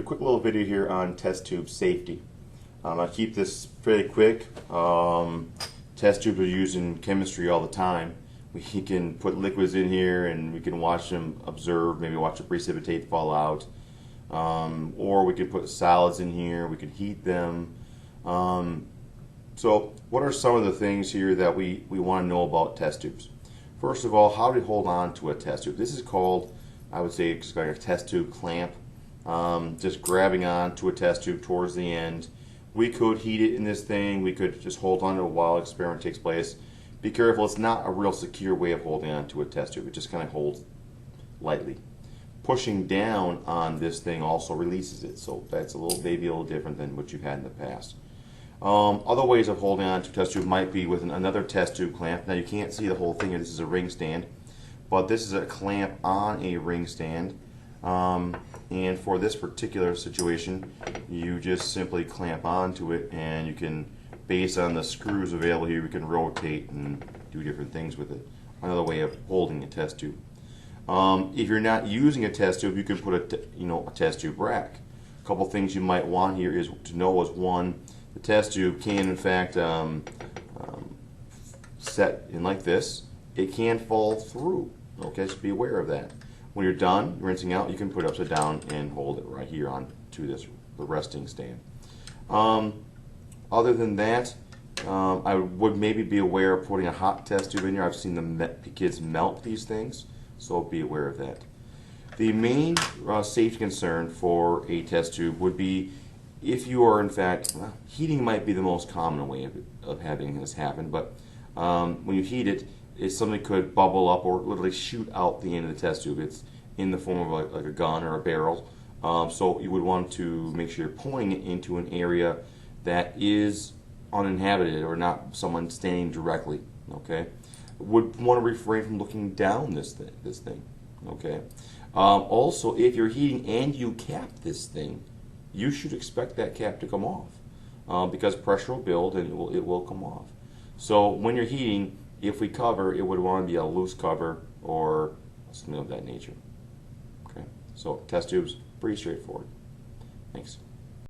A quick little video here on test tube safety. I keep this fairly quick. Test tubes are used in chemistry all the time. We can put liquids in here and we can watch them observe, maybe watch it precipitate, fall out. Or we can put solids in here, we can heat them. So what are some of the things here that we want to know about test tubes? First of all, how do we hold on to a test tube? This is called, I would say, it's like a test tube clamp. Just grabbing on to a test tube towards the end. We could heat it in this thing, we could just hold on to it while the experiment takes place. Be careful, it's not a real secure way of holding on to a test tube. It just kind of holds lightly. Pushing down on this thing also releases it, so that's maybe a little different than what you've had in the past. Other ways of holding on to a test tube might be with another test tube clamp. Now you can't see the whole thing here, this is a ring stand, but this is a clamp on a ring stand. And for this particular situation, you just simply clamp onto it, and you can, based on the screws available here, you can rotate and do different things with it. Another way of holding a test tube. If you're not using a test tube, you can put a test tube rack. A couple things you might want here is to know is one, the test tube can in fact set in like this. It can fall through. Okay, so be aware of that. When you're done rinsing out, you can put it upside down and hold it right here onto the resting stand. Other than that, I would maybe be aware of putting a hot test tube in here. I've seen the kids melt these things, so be aware of that. The main safety concern for a test tube would be if you are in fact, heating might be the most common way of having this happen, but when you heat it, something could bubble up or literally shoot out the end of the test tube. It's in the form of like a gun or a barrel. So you would want to make sure you're pulling it into an area that is uninhabited or not someone standing directly. Okay, would want to refrain from looking down this thing. Okay. Also, if you're heating and you cap this thing, you should expect that cap to come off because pressure will build and it will come off. So when you're heating, if we cover, it would want to be a loose cover or something of that nature. Okay, so test tubes, pretty straightforward. Thanks.